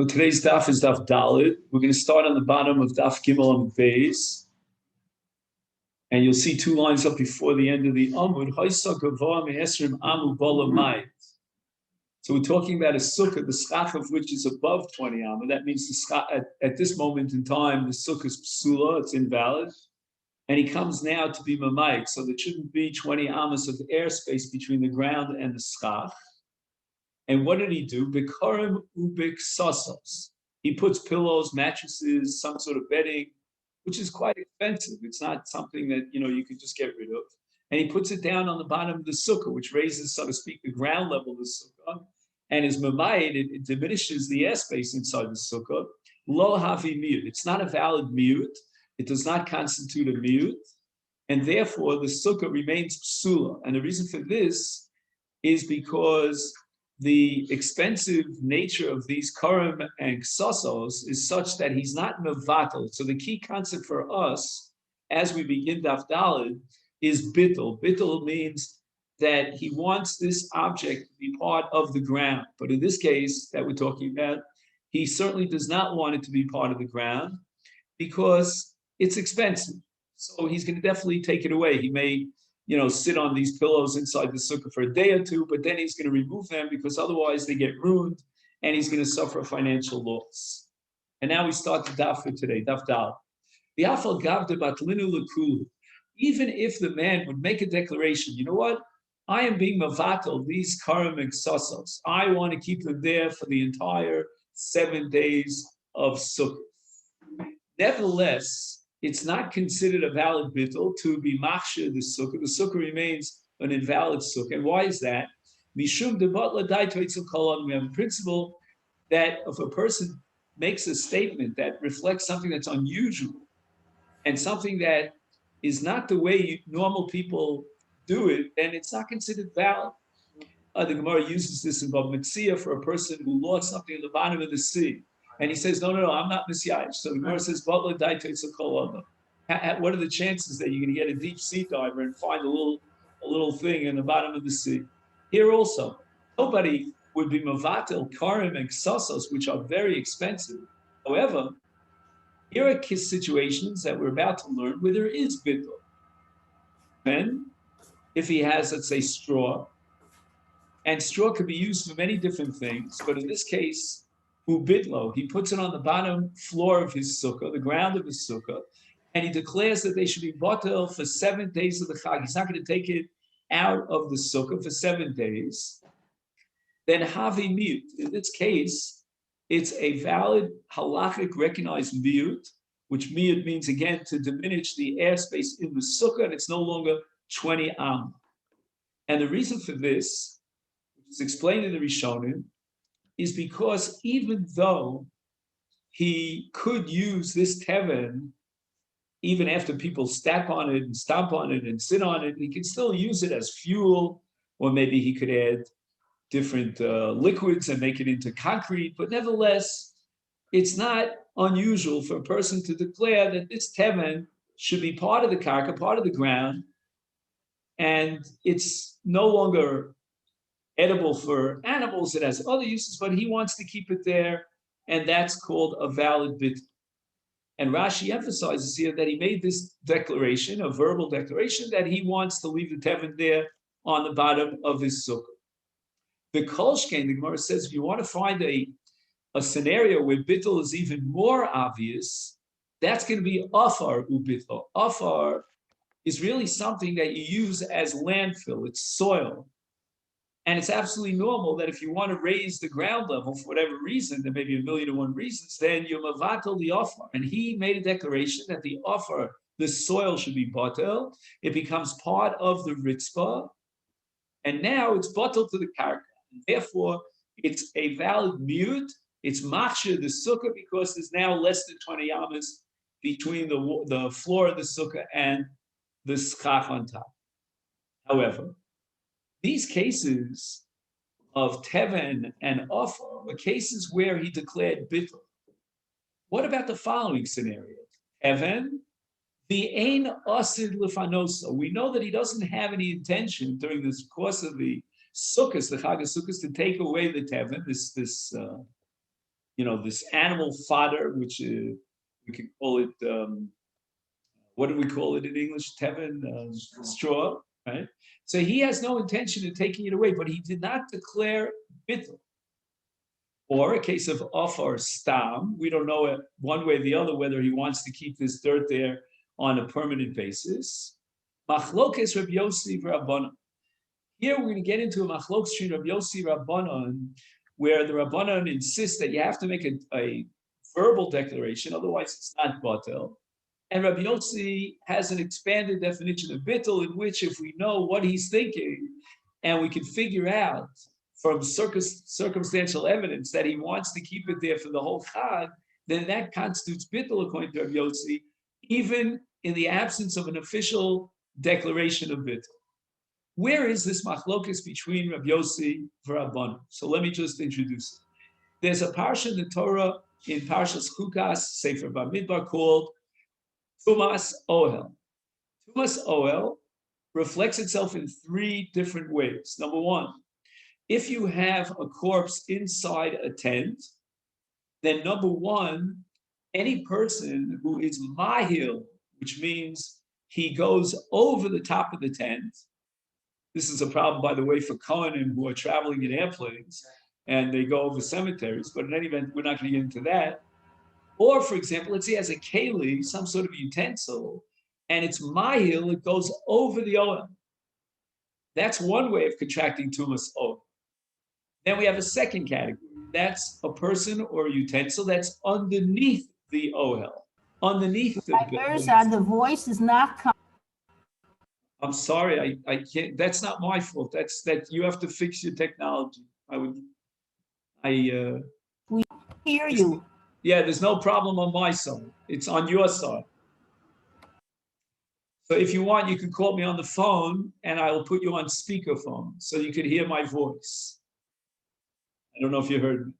So today's daf is daf Dalit. We're going to start on the bottom of daf Gimel and Beis, and you'll see two lines up before the end of the Amud. So we're talking about a sukkah, the schach of which is above 20 amma. That means the schach, at this moment in time, the sukkah is psula, it's invalid, and he comes now to be mamayik. So there shouldn't be 20 ammas of airspace between the ground and the schach. And what did he do? Bikorim ubik sasos. He puts pillows, mattresses, some sort of bedding, which is quite expensive. It's not something that you could just get rid of. And he puts it down on the bottom of the sukkah, which raises, so to speak, the ground level of the sukkah. And as mamayit, it diminishes the airspace inside the sukkah. Lo havi miut. It's not a valid miut. It does not constitute a miut. And therefore, the sukkah remains psula. And the reason for this is because the expensive nature of these karim and ksasos is such that he's not mevatel. So the key concept for us, as we begin daf Daled, is bittul. Bittul means that he wants this object to be part of the ground. But in this case that we're talking about, he certainly does not want it to be part of the ground because it's expensive. So he's going to definitely take it away. He may sit on these pillows inside the sukkah for a day or two, but then he's going to remove them because otherwise they get ruined and he's going to suffer a financial loss. And now we start the daf for today, daf dal. The afal gavda batlinu lekulu. Even if the man would make a declaration, you know what? I am being mavatal, these karim and ksasos. I want to keep them there for the entire 7 days of sukkah. Nevertheless, it's not considered a valid bittul to be machshir the sukkah. The sukkah remains an invalid sukkah. And why is that? Mishum debatla daitoitzel kolon. We have a principle that if a person makes a statement that reflects something that's unusual and something that is not the way normal people do it, then it's not considered valid. The Gemara uses this in Bab Metzia for a person who lost something at the bottom of the sea. And he says, no, I'm not Messiah. So the Gemara says, what are the chances that you're going to get a deep sea diver and find a little thing in the bottom of the sea? Here also, nobody would be mavatel, karim, and ksasos, which are very expensive. However, here are situations that we're about to learn where there is bittul. And if he has, let's say, straw, and straw could be used for many different things, but in this case, ubitlo, he puts it on the bottom floor of his sukkah, the ground of his sukkah, and he declares that they should be botel for 7 days of the chag. He's not going to take it out of the sukkah for 7 days. Then havi miut. In this case, it's a valid halachic recognized miut, which miut means again to diminish the airspace in the sukkah, and it's no longer 20 am. And the reason for this, which is explained in the Rishonim, is because even though he could use this teven, even after people step on it and stomp on it and sit on it, he can still use it as fuel, or maybe he could add different liquids and make it into concrete. But nevertheless, it's not unusual for a person to declare that this teven should be part of the karka, part of the ground, and it's no longer edible for animals. It has other uses, but he wants to keep it there, and that's called a valid bit. And Rashi emphasizes here that he made this declaration, a verbal declaration, that he wants to leave the teven there on the bottom of his sukkah. The Kolshkein, the Gemara says, if you want to find a scenario where bittul is even more obvious, that's going to be afar ubittul. Afar is really something that you use as landfill. It's soil. And it's absolutely normal that if you want to raise the ground level for whatever reason, there may be 1,000,001 reasons, then you're mavatel the offer. And he made a declaration that the offer, the soil should be batel. It becomes part of the ritzpah. And now it's batel to the karka. And therefore, it's a valid miut. It's machshir the sukkah because there's now less than 20 yamas between the floor of the sukkah and the schach on top. However, these cases of teven and offer are cases where he declared bittul. What about the following scenario? Teven, the ein asid lefanosa. We know that he doesn't have any intention during this course of the sukkahs, the chag of sukkahs, to take away the teven, this this animal fodder, which we could call it, what do we call it in English, Tevin? Straw, right? So he has no intention of taking it away, but he did not declare bittul. Or a case of ofar stam, we don't know it one way or the other whether he wants to keep this dirt there on a permanent basis. Machlokes Rabbi Yossi Rabbanan. Here we're going to get into a machlokes between Rabbi Yossi Rabbanan, where the Rabbanan insist that you have to make a verbal declaration, otherwise it's not batel. And Rabbi Yossi has an expanded definition of bittul, in which if we know what he's thinking and we can figure out from circumstantial evidence that he wants to keep it there for the whole Chag, then that constitutes bittul according to Rabbi Yossi, even in the absence of an official declaration of bittul. Where is this machlokes between Rabbi Yossi and Rabbanan? So let me just introduce it. There's a parsha in the Torah, in Parshas Succa, Sefer Bamidbar, called Tumas Ohel. Tumas Ohel reflects itself in three different ways. Number one, if you have a corpse inside a tent, then number one, any person who is mahil, which means he goes over the top of the tent. This is a problem, by the way, for Kohanim who are traveling in airplanes and they go over cemeteries, but in any event, we're not going to get into that. Or, for example, let's say he has a keli, some sort of utensil, and it's mahil, it goes over the oil. That's one way of contracting tumas oil. Then we have a second category. That's a person or a utensil that's underneath the ohel, underneath the voice is not coming. I'm sorry, I can't. That's not my fault. That you have to fix your technology. We hear you. Yeah, there's no problem on my side. It's on your side. So if you want, you can call me on the phone and I will put you on speakerphone so you can hear my voice. I don't know if you heard me.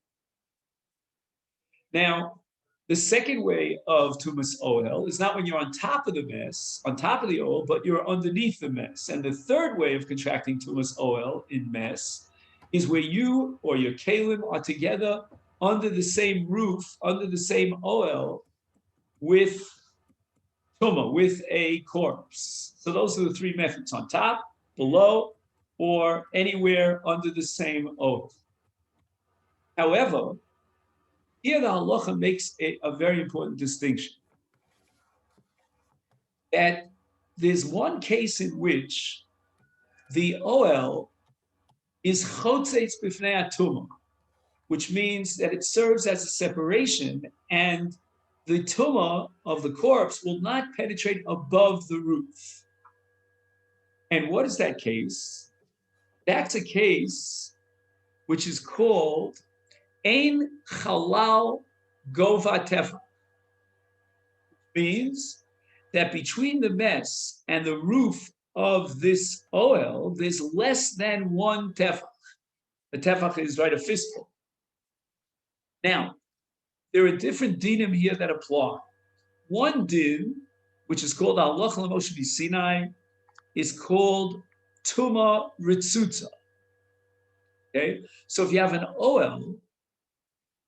Now, the second way of tumas ohel is not when you're on top of the mess, on top of the ohel, but you're underneath the mess. And the third way of contracting tumas ohel in mess is where you or your kalim are together under the same roof, under the same ohel, with tuma, with a corpse. So those are the three methods: on top, below, or anywhere under the same ohel. However, here the halacha makes a very important distinction. That there's one case in which the ohel is chotzeitz b'fnei atuma, which means that it serves as a separation, and the tumah of the corpse will not penetrate above the roof. And what is that case? That's a case which is called ein chalal gova tefach. Means that between the mess and the roof of this ohel, there's less than one tefach. A tefach is a fistful. Now, there are different dinim here that apply. One din, which is called halacha l'Moshe b'Sinai, is called tuma ritzutza. Okay, so if you have an ohel,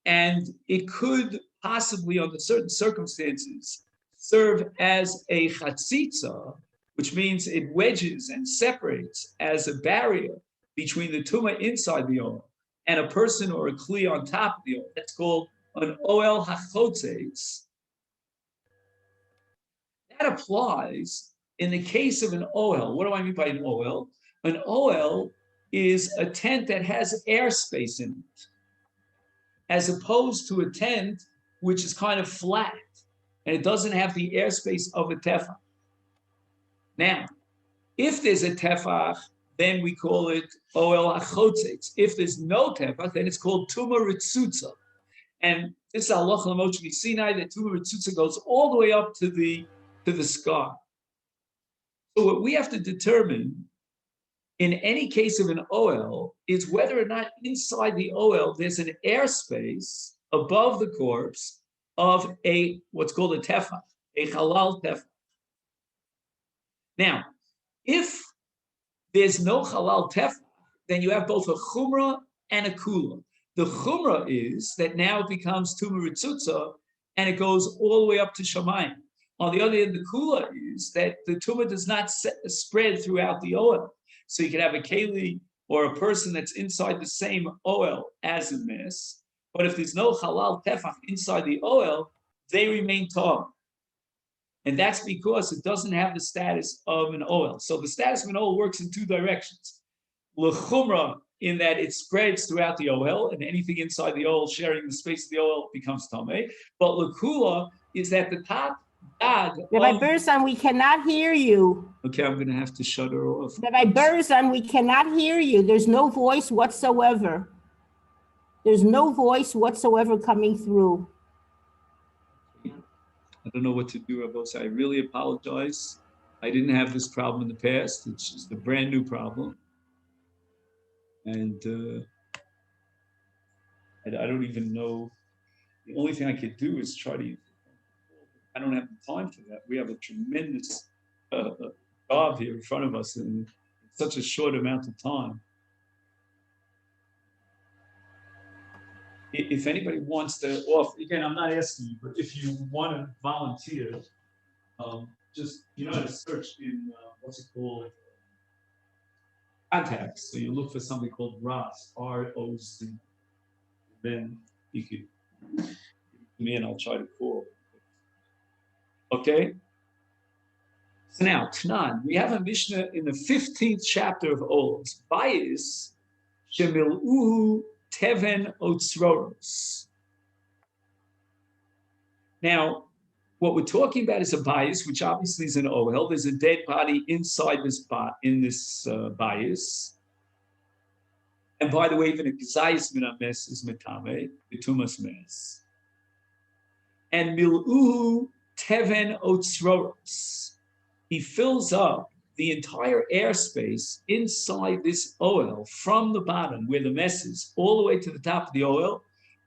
and it could possibly, under certain circumstances, serve as a chatzitza, which means it wedges and separates as a barrier between the tumah inside the ohel and a person or a kli on top of the ohel. That's called an ohel hachotzeitz. That applies in the case of an ohel. What do I mean by an ohel? An ohel is a tent that has airspace in it, as opposed to a tent which is kind of flat and it doesn't have the airspace of a tefach. Now, if there's a tefach, then we call it ohel hachotzeitz. If there's no tefach, then it's called tuma ritzutza. And this is halacha l'Moshe b'Sinai, that tuma ritzutza goes all the way up to the sky. So what we have to determine in any case of an ohel is whether or not inside the ohel there's an airspace above the corpse of a what's called a tefach, a halal tefach. Now, if there's no halal tefach, then you have both a chumrah and a kula. The chumrah is that now it becomes tumah ritzutza, and it goes all the way up to shamayim. On the other hand, the kula is that the tumah does not spread throughout the oil. So you can have a keli or a person that's inside the same oil as a mess, but if there's no halal tefach inside the oil, they remain tar. And that's because it doesn't have the status of an oil. So the status of an oil works in two directions. L'chumra, in that it spreads throughout the oil, and anything inside the oil sharing the space of the oil becomes tameh. But l'kula is that the top dag. Rabbi Berzon, we cannot hear you. Okay, I'm going to have to shut her off. Rabbi Berzon, we cannot hear you. There's no voice whatsoever. There's no voice whatsoever coming through. I don't know what to do, Rabbi. I really apologize. I didn't have this problem in the past. It's just a brand new problem. And I don't even know. The only thing I could do is try to. I don't have the time for that. We have a tremendous job here in front of us in such a short amount of time. If anybody wants to, again, I'm not asking you, but if you want to volunteer, just to search in what's it called, contacts. So you look for something called ROC, R-O-C. Then you could give me and I'll try to call. Okay. So now Tnan, we have a Mishnah in the 15th chapter of Olos. Bayis shemiluhu teven otzroros. Now, what we're talking about is a bias, which obviously is an ohel. There's a dead body inside this bias. And by the way, even a gzayis min mes is metame, bitumas mes. And miluhu teven otzroros. He fills up the entire airspace inside this oil from the bottom where the mess is all the way to the top of the oil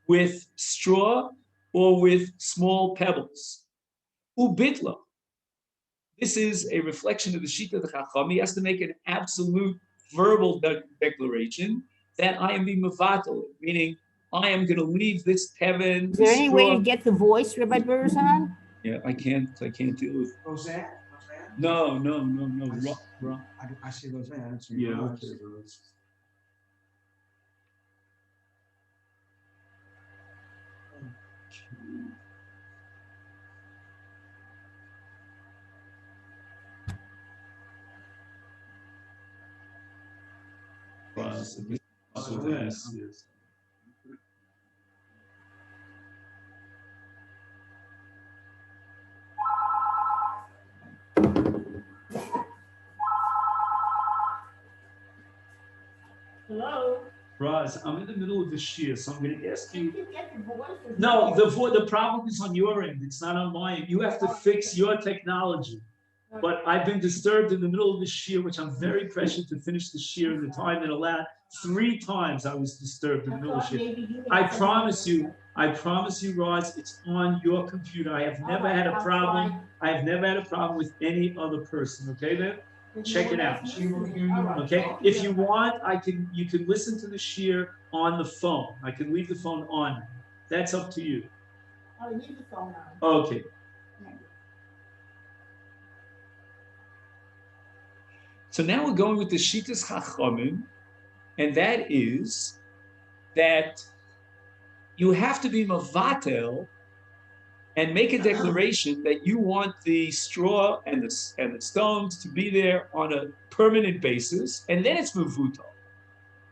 with straw or with small pebbles. Ubitla. This is a reflection of the Shita of the Chacham. He has to make an absolute verbal declaration that I am being mevatel, meaning I am going to leave this teven. Is there any way to get the voice, Rabbi Berzon? Yeah, I can't deal with. Roseanne? No. I see Roseanne. Yeah, okay. Yes. Hello? Raz, I'm in the middle of the shir, so I'm going to ask you. You get the voice? No, the problem is on your end. It's not on my end. You have to fix your technology. But I've been disturbed in the middle of the shir, which I'm very pressured to finish the shir in the time that allowed. 3 times I was disturbed in the middle of the shir. I promise you, Raz, it's on your computer. I have never had a problem. I have never had a problem with any other person. Okay, then? Check it out. Okay. If you want, you can listen to the shir on the phone. I can leave the phone on. That's up to you. I'll leave the phone on. Okay. So now we're going with the Shitas Chachamim, and that is that you have to be mavatel and make a declaration that you want the straw and the stones to be there on a permanent basis, and then it's mevutal.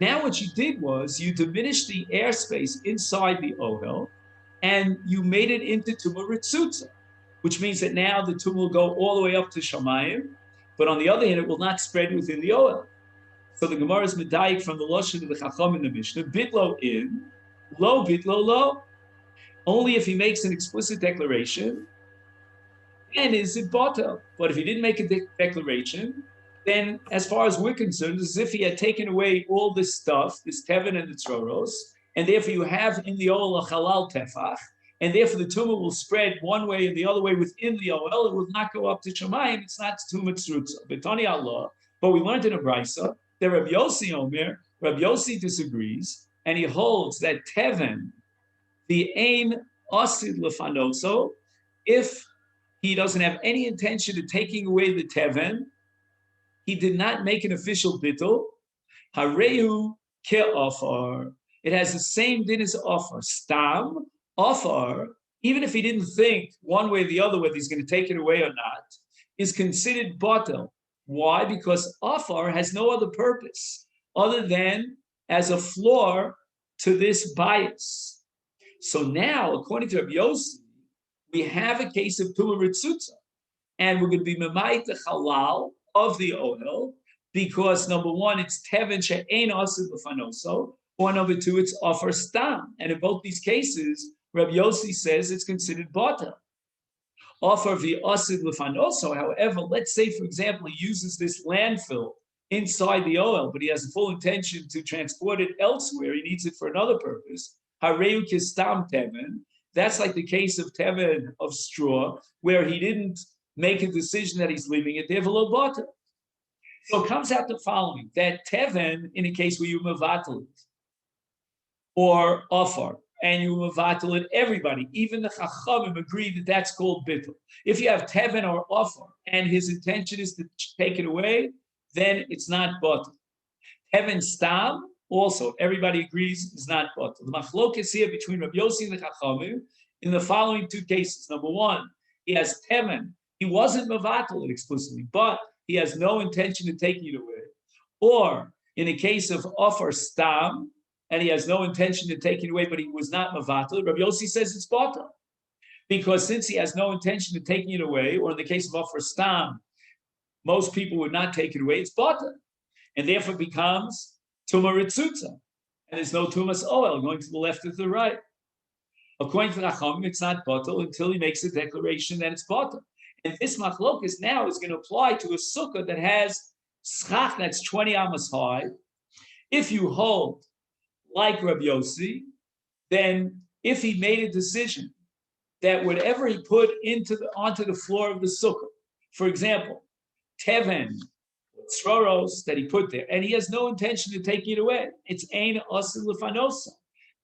Now what you did was you diminished the airspace inside the ohel, and you made it into tumah ritzutza, which means that now the tumah will go all the way up to shamayim, but on the other hand, it will not spread within the oil. So the Gemara is medayik from the lashon of the Chacham in the Mishnah, bitlo in, lo bitlo lo. Only if he makes an explicit declaration, then is it batel. But if he didn't make a declaration, then as far as we're concerned, it's as if he had taken away all this stuff, this teven and the tzroros, and therefore you have in the oil a halal tefach, and therefore the tumah will spread one way and the other way within the oil. It will not go up to shamayim. It's not tumah tzrutza. Betani Allah. But we learned in a brisa that Rabbi Yossi Omer, Rabbi Yossi disagrees, and he holds that teven, the ain asid lefanoso, if he doesn't have any intention of taking away the teven, he did not make an official bittul, harehu ke'ofar. It has the same din as offer. Stam, offer, even if he didn't think one way or the other whether he's going to take it away or not, is considered batel. Why? Because offer has no other purpose other than as a floor to this bias. So now, according to Rabbi Yossi, we have a case of Tumah Ritzutza, and we're going to be Memayit the Halal of the Ohel, because number one, it's Teven She'ein Asid L'fanoso, or number two, it's Offer Stam. And in both these cases, Rabbi Yossi says it's considered Bata. Offer the Asid L'fanoso, however, let's say, for example, he uses this landfill inside the Ohel, but he has a full intention to transport it elsewhere. He needs it for another purpose. Hareu Kistam Teven. That's like the case of Teven of straw, where he didn't make a decision that he's leaving it there below Bata. So it comes out the following, that Teven, in a case where you mevatel it, or Ofar, and you mevatel it, everybody, even the Chachamim agree that that's called bittul. If you have Teven or Ofar, and his intention is to take it away, then it's not Bata. Teven Stam, also, everybody agrees is not Bata. The machlokes here between Rabbi Yossi and the Chachamim in the following two cases. Number one, he has Teven. He wasn't mevatel it explicitly, but he has no intention of taking it away. Or in the case of Ofar Stam, and he has no intention of taking it away, but he was not mevatel, Rabbi Yossi says it's Bata. Because since he has no intention of taking it away, or in the case of Ofar Stam, most people would not take it away, it's Bata. And therefore becomes Tumah Ritzutza. And there's no Tumas Oel going to the left or to the right. According to Rachamim, it's not Bata until he makes a declaration that it's Bata. And this machlokas now is going to apply to a sukkah that has schach that's 20 amas high. If you hold like Rabbi Yossi, then if he made a decision that whatever he put onto the floor of the sukkah, for example, teven, sroros that he put there, and he has no intention of taking it away, it's ein asid l'fanosa,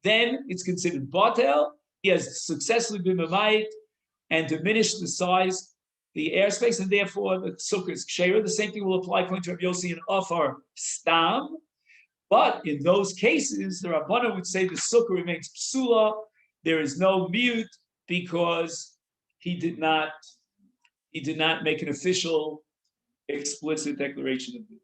then it's considered batel. He has successfully been memayit and diminished the size, the airspace, and therefore the sukkah is ksheira. The same thing will apply according to Rabbi Yossi and Ofar Stam. But in those cases, the Rabbanan would say the sukkah remains psula. There is no mute because he did not make an official, explicit declaration of it.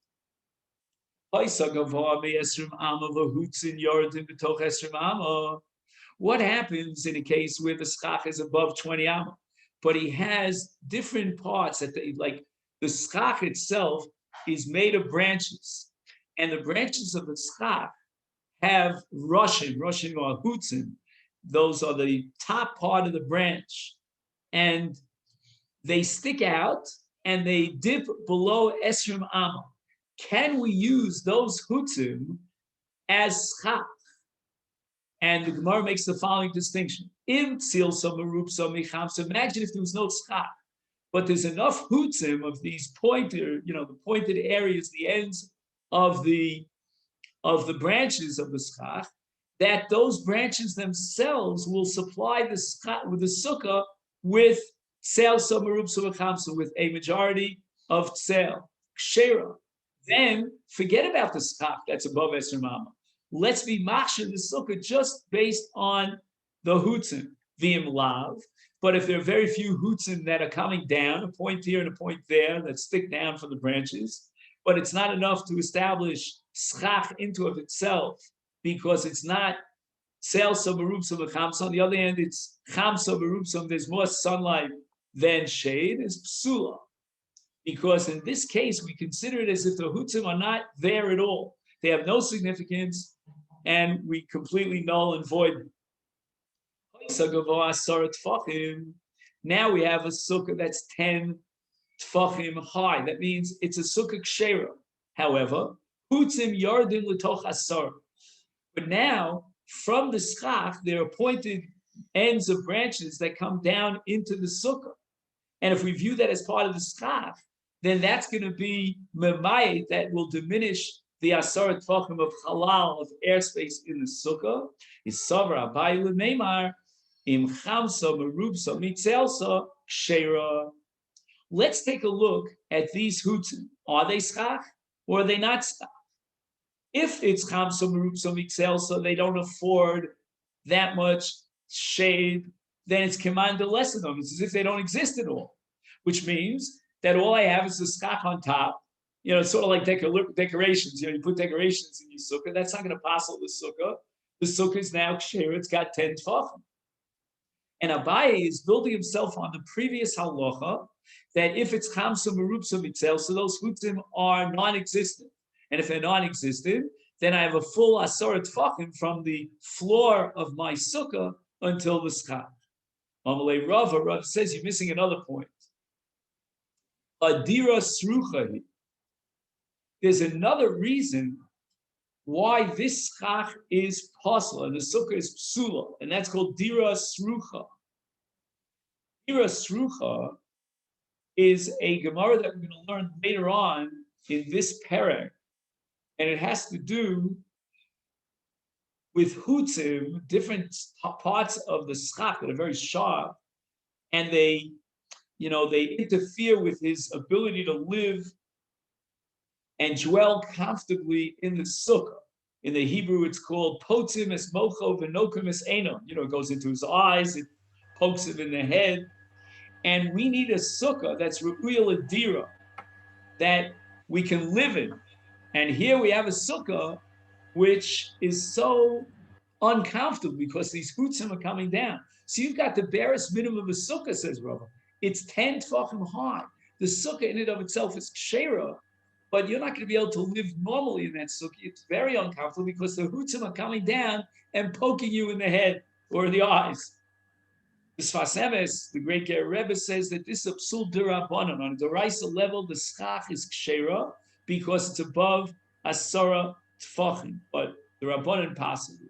What happens in a case where the schach is above 20 amma? But he has different parts like the schach itself is made of branches, and the branches of the schach have Russian or hutzim. Those are the top part of the branch, and they stick out and they dip below esrim amma. Can we use those hutzim as schach? And the Gemara makes the following distinction. Imagine if there was no schach, but there's enough hutzim of these the pointed areas, the ends of the branches of the schach, that those branches themselves will supply the schach with the sukkah with tzel somarub sumachamsa, with a majority of tzel kshera. Then forget about the schach that's above esrim amma. Let's be machshir the sukkah just based on the hutzim, v'im lav. But if there are very few hutzim that are coming down, a point here and a point there that stick down from the branches, but it's not enough to establish schach into of itself because it's not sel sabarubsam v'chamsa. On the other hand, it's chamsa barubsam. There's more sunlight than shade. It's psula. Because in this case, we consider it as if the hutzim are not there at all. They have no significance, and we completely null and void them. Now we have a sukkah that's 10 tfachim high. That means it's a sukkah kshera. However, hutzim yardin l'toch asar. But now, from the schach, there are pointed ends of branches that come down into the sukkah. And if we view that as part of the schach, then that's going to be memayit that will diminish the Asarat Tvachim of Halal, of airspace in the Sukkah, is Savra Abai L'Meimar, Im Chamsa Merubsa Mitzelsa Kshera. Let's take a look at these hutzim. Are they schach or are they not schach? If it's Chamsa Merubsa Mitzelsa, they don't afford that much shade, then it's command to lessen them. It's as if they don't exist at all, which means that all I have is the schach on top. It's sort of like decorations. You put decorations in your sukkah. That's not going to passel the sukkah. The sukkah is now kshera. It's got 10 tefachim. And Abaye is building himself on the previous halacha that if it's chamsa merupsa mitzel, so those chutzim are non-existent. And if they're non-existent, then I have a full asara tefachim from the floor of my sukkah until the schach. Amalei Rav says you're missing another point. Adira srucha. There's another reason why this schach is possible and the sukkah is psula, and that's called dira srucha. Dira srucha is a Gemara that we're going to learn later on in this perek, and it has to do with hutzim, different parts of the schach that are very sharp, and they interfere with his ability to live and dwell comfortably in the sukkah. In the Hebrew, it's called potzim es mocho v'nokim es enom. It goes into his eyes, it pokes him in the head. And we need a sukkah that's re'uyah l'dira, that we can live in. And here we have a sukkah which is so uncomfortable because these hutzim are coming down. So you've got the barest minimum of a sukkah, says Rava. It's 10 tefachim high. The sukkah in and of itself is kshera, but you're not going to be able to live normally in that sukkah. It's very uncomfortable because the hutzim are coming down and poking you in the head or the eyes. The Sfas Emes, the great Ger Rebbe, says that this is a psul d'Rabbanan. On a d'oraisa level, the schach is kshera because it's above asara tfachim, but the Rabbanan possibly.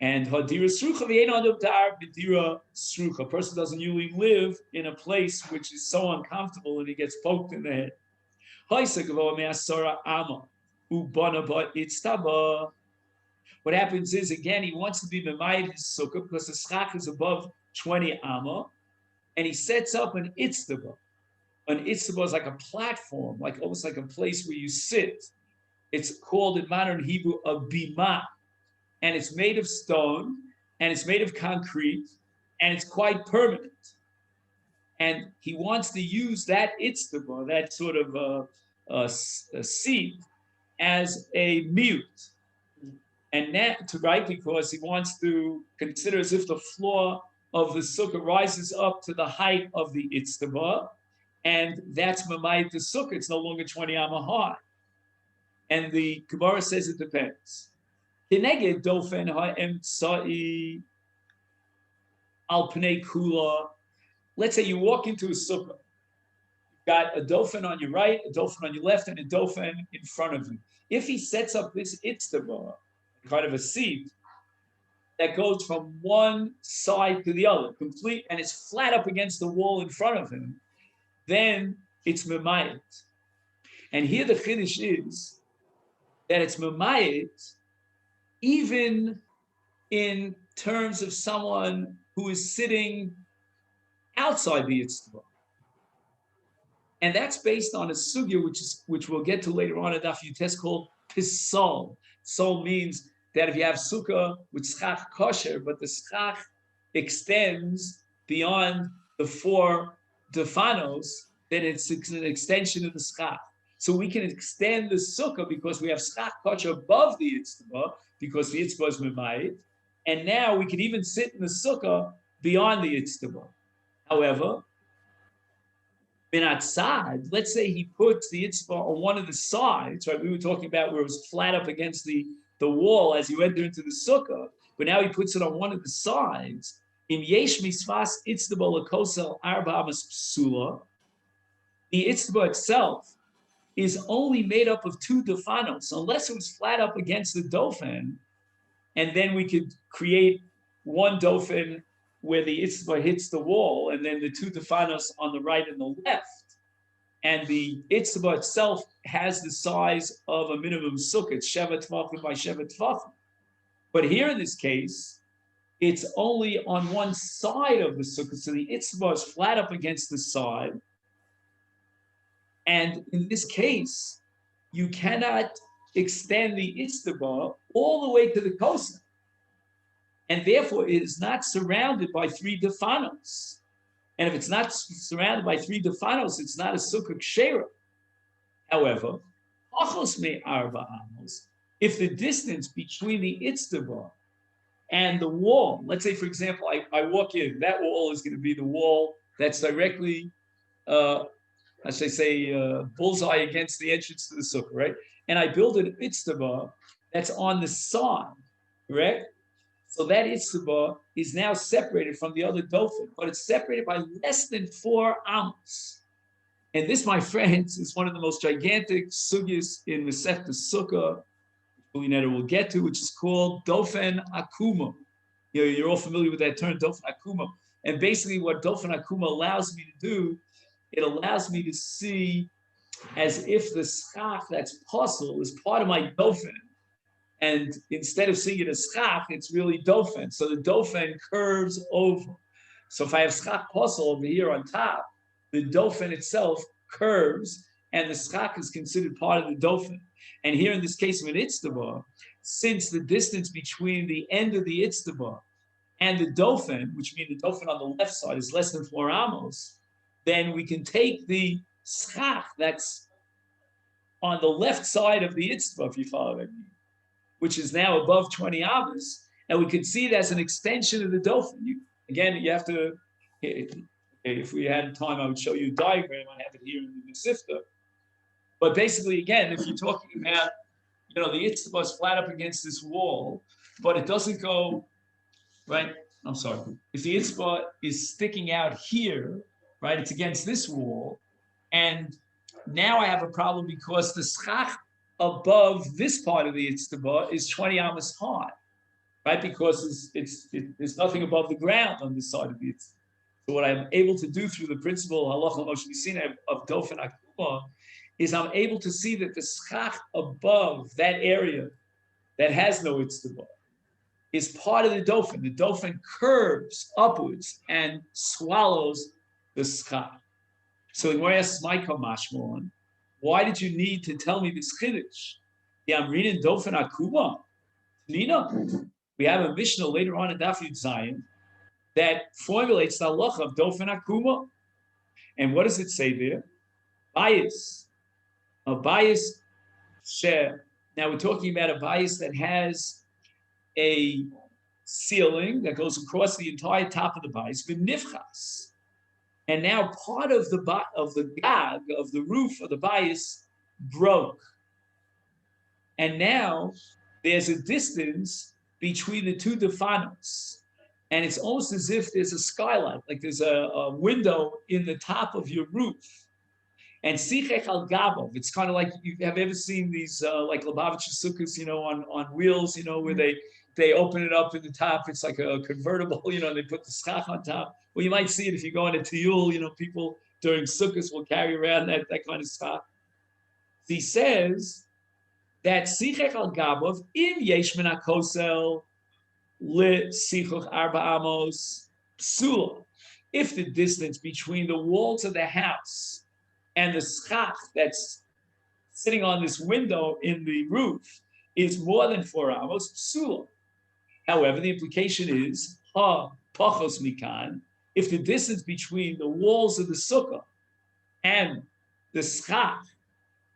And hadira srucha v'yein adam dar b'dira srucha. A person doesn't usually live in a place which is so uncomfortable and he gets poked in the head. What happens is, again, he wants to be memayed his sukkah because the schach is above 20 amma, and he sets up an itztaba. An itztaba is like a platform, almost like a place where you sit. It's called in modern Hebrew a bima. And it's made of stone, and it's made of concrete, and it's quite permanent. And he wants to use that itztaba, that sort of a seat, as a mute. And that, because he wants to consider as if the floor of the sukkah rises up to the height of the itztaba, and that's mamayit the sukkah. It's no longer 20 amma high. And the Gemara says it depends. Keneged dofen ha'emtsai al pnei kula. Let's say you walk into a sukkah. You've got a dofen on your right, a dofen on your left, and a dofen in front of you. If he sets up this itztaba, kind of a seat, that goes from one side to the other, complete, and it's flat up against the wall in front of him, then it's memayit. And here the chiddush is that it's memayit even in terms of someone who is sitting outside the itztaba. And that's based on a sugya, which we'll get to later on at Daf Yutes, called pisol. Pisol means that if you have sukkah with schach kosher, but the schach extends beyond the 4 defanos, then it's an extension of the schach. So we can extend the sukkah because we have schach kosher above the itztaba, because the itztaba is memayit, and now we can even sit in the sukkah beyond the itztaba. However, bin atzad, let's say he puts the itztaba on one of the sides, right? We were talking about where it was flat up against the wall as you enter into the sukkah, but now he puts it on one of the sides. In yesh misvas itztaba lakosel arba amas psula, the itztaba itself is only made up of 2 dofanos. So unless it was flat up against the dofen, and then we could create one dofen where the itztaba hits the wall, and then the 2 dofanos on the right and the left, and the itzba itself has the size of a minimum sukkah. It's sheva tvachim by sheva tvachim. But here in this case, it's only on one side of the sukkah, so the itzba is flat up against the side. And in this case, you cannot extend the itzba all the way to the kosa. And therefore, it is not surrounded by 3 defanos. And if it's not surrounded by 3 defanos, it's not a sukkah kshera. However, if the distance between the itzba and the wall, let's say, for example, I walk in, that wall is going to be the wall that's directly, as I say, bullseye against the entrance to the sukkah, right? And I build an itzba that's on the side, correct? So that itzba is now separated from the other dofen, but it's separated by less than 4 amos. And this, my friends, is one of the most gigantic sugyas in Masechet Succa, which we will get to, which is called dofen akuma. You're all familiar with that term, dofen akuma. And basically what dofen akuma allows me to do, it allows me to see as if the schach that's puzzle is part of my dofen. And instead of seeing it as schach, it's really dofen. So the dofen curves over. So if I have schach puzzle over here on top, the dofen itself curves, and the schach is considered part of the dofen. And here in this case of an itzba, since the distance between the end of the itzba and the dofen, which means the dofen on the left side is less than 4 amos, then we can take the schach that's on the left side of the itzba, if you follow what I mean, which is now above 20 amos, and we could see it as an extension of the dofen. You have to, if we had time, I would show you a diagram. I have it here in the Masechet. But basically, again, if you're talking about, the itzba is flat up against this wall, but it doesn't go, right? I'm sorry. If the itzba is sticking out here, right, it's against this wall, and now I have a problem because the schach above this part of the itzba is 20 amos high, right? Because there's nothing above the ground on this side of the itzba. So what I'm able to do through the principle halacha moshe b'sinai of dofen akuma is I'm able to see that the schach above that area that has no itzba is part of the dofen. The dofen curves upwards and swallows the schach. So the Gemara asks Maika Mashmon, why did you need to tell me this chiddush? Yeah, I'm reading dofen akuma. Nina, we have a Mishnah later on in Daf Yud Zayin that formulates the halacha of dofen akuma. And what does it say there? Bias. A bias share. Now we're talking about a bias that has a ceiling that goes across the entire top of the bias, v'nifchas. And now part of the gag, of the roof of the bias, broke. And now there's a distance between the 2 defanos. And it's almost as if there's a skylight, like there's a window in the top of your roof. And sichech al gabov, it's kind of like, you have ever seen these like Lubavitcher sukkahs, on wheels, where they open it up in the top. It's like a convertible, they put the schach on top. Well, you might see it if you go into Tiyul, people during sukkahs will carry around that kind of schach. He says that sichech al gabov im yesh min hakosel li sichuch arba amos psula. If the distance between the walls of the house and the schach that's sitting on this window in the roof is more than 4 amos psula. However, the implication is pachos mikan. If the distance between the walls of the sukkah and the schach,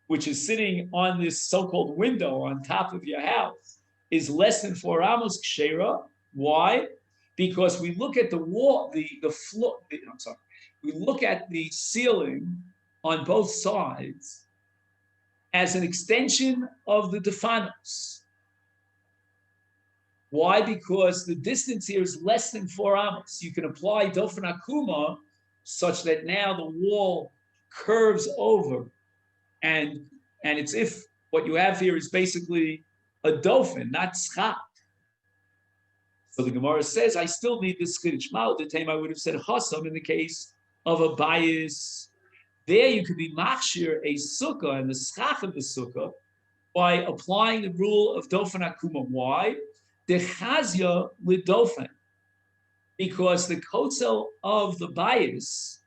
which is sitting on this so-called window on top of your house, is less than 4 amos kshera. Why? Because we look at the wall, the floor. We look at the ceiling on both sides as an extension of the defanos. Why? Because the distance here is less than 4 amos. You can apply dofen akuma such that now the wall curves over, and it's if what you have here is basically a dofen, not schach. So the Gemara says, I still need this chiddush. The time I would have said chasam in the case of a bias There you could be machshir a sukkah and the schach of the sukkah by applying the rule of dofen akuma. Why? The chazya lidofen, because the kotzel of the bias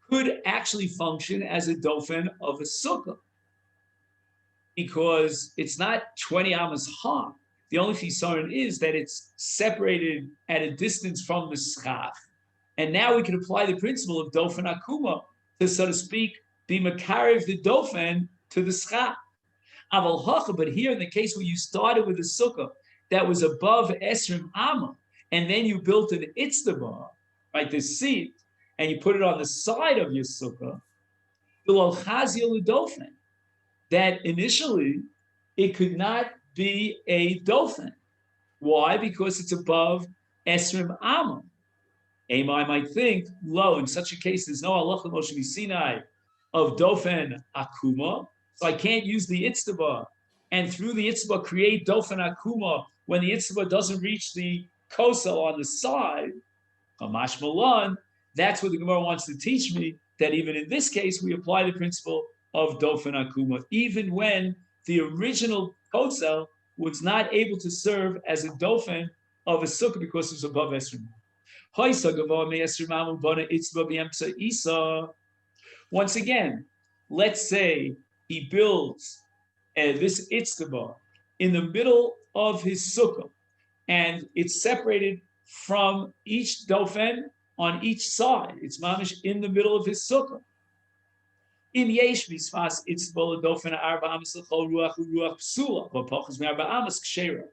could actually function as a dofen of a sukkah, because it's not 20 amas high. The only chisaron is that it's separated at a distance from the schach. And now we can apply the principle of dofen akuma to, so to speak, be makarev the dofen to the schach. Aval hacha, but here in the case where you started with a sukkah that was above esrim amma, and then you built an itztaba, right, this seat, and you put it on the side of your sukkah, that initially it could not be a dofen. Why? Because it's above esrim amma. I might think, lo, in such a case, there's no halacha Moshe Sinai of dofen akuma, so I can't use the itztaba, and through the itztaba create dofen akuma when the itztaba doesn't reach the kosel on the side. Kamash malan, that's what the Gemara wants to teach me, that even in this case, we apply the principle of dofen akuma, even when the original kosel was not able to serve as a dofen of a sukkah because it's above esrim. Once again, let's say he builds this itztaba in the middle of his sukkah, and it's separated from each dofen on each side. It's mamish in the middle of his sukkah. In yesh misfas itztaba dofen arba amas l'chol ruach uruach psula, v'pachas me'arba amas kshera.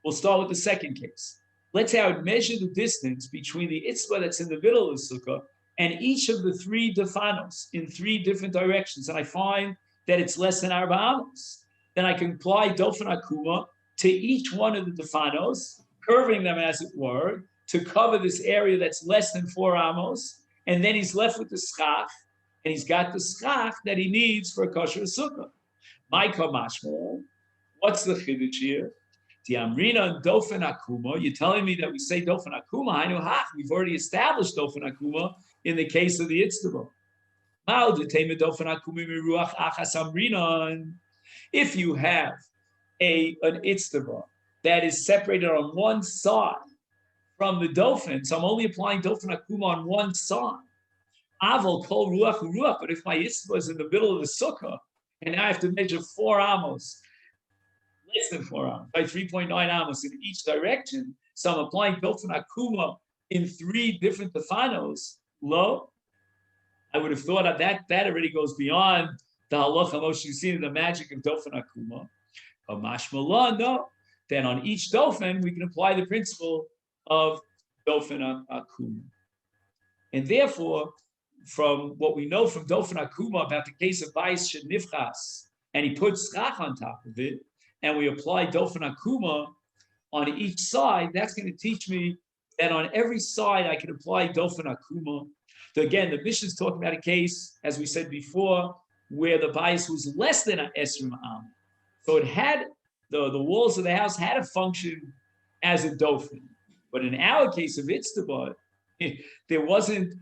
We'll start with the second case. Let's say I would measure the distance between the itztaba that's in the middle of the sukkah and each of the three defanos in three different directions, and I find that it's less than arba amos. Then I can apply dofen akuma to each one of the defanos, curving them as it were, to cover this area that's less than 4 amos, and then he's left with the schach, and he's got the schach that he needs for a kosher sukkah. My kamashma, what's the chiddush here? The Amrina and Dofen Akuma, you're telling me that we say Dofen Akuma, I know hach, we've already established Dofen Akuma in the case of the Itztaba. If you have an Itztaba that is separated on one side from the Dofen, so I'm only applying Dofen Akuma on one side. Aval kol ruach uruach, but if my Itztaba is in the middle of the sukkah, and now I have to measure 4 amos, less than 4 amos, by 3.9 amos in each direction. So I'm applying dofen akuma in 3 different defanos. Lo, I would have thought that already goes beyond the halacha Moshe seen the magic of dofen akuma. But mashmallah, no. Then on each dofen we can apply the principle of dofen akuma. And therefore, from what we know from dofen akuma about the case of Bais Shenifchas, and he puts schach on top of it, and we apply dofen akuma on each side, that's going to teach me that on every side I can apply dofen akuma. So again, the Mishnah is talking about a case, as we said before, where the bias was less than an esrim am. So it had, the walls of the house had a function as a dofen. But in our case of itztaba, there wasn't,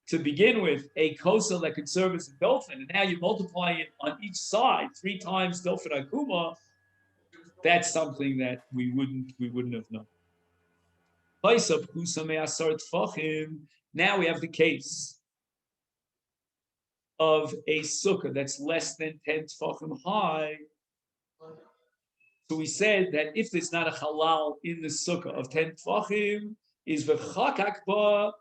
to begin with, a kosel that could serve as a dofen. And now you're multiplying it on each side, 3 times dofen akuma. That's something that we wouldn't have known. Now we have the case of a sukkah that's less than 10 tefachim high. So we said that if there's not a halal in the sukkah of 10 tefachim, is v'chakak ba.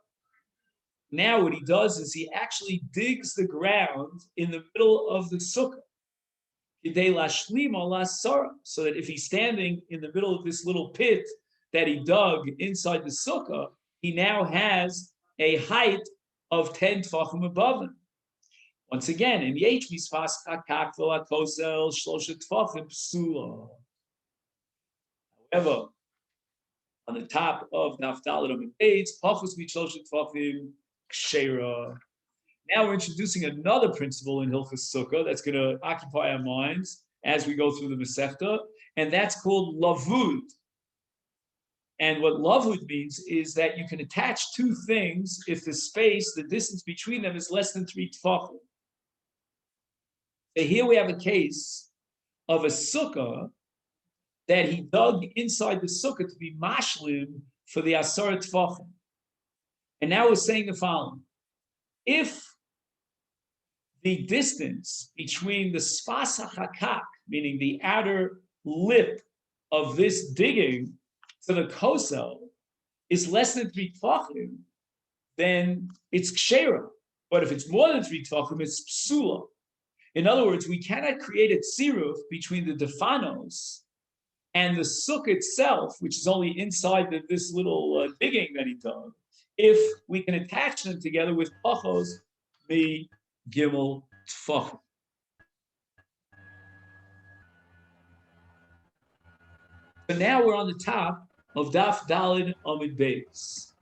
Now what he does is he actually digs the ground in the middle of the sukkah, so that if he's standing in the middle of this little pit that he dug inside the sukkah, he now has a height of 10 tefachim above him. Once again, in Yech mispas chakak v'lakosel shloshet tefachim psula. However, on the top of Naftalit of Bates, pachus mitzloshet tefachim kshera. Now we're introducing another principle in Hilchos Sukkah that's going to occupy our minds as we go through the Masechta, and that's called lavud. And what lavud means is that you can attach 2 things if the space, the distance between them is less than 3 tefachim. But here we have a case of a sukkah that he dug inside the sukkah to be mashlim for the asar tefachim. And now we're saying the following. If the distance between the sfas hachakak, meaning the outer lip of this digging to the kosel, is less than 3 tefachim, then it's kshera. But if it's more than 3 tefachim, it's psula. In other words, we cannot create a tziruf between the defanos and the sukkah itself, which is only inside this little digging that he dug, if we can attach them together with pachos, the gimel tefachim. So now we're on the top of Daf Dalid Amid Beis.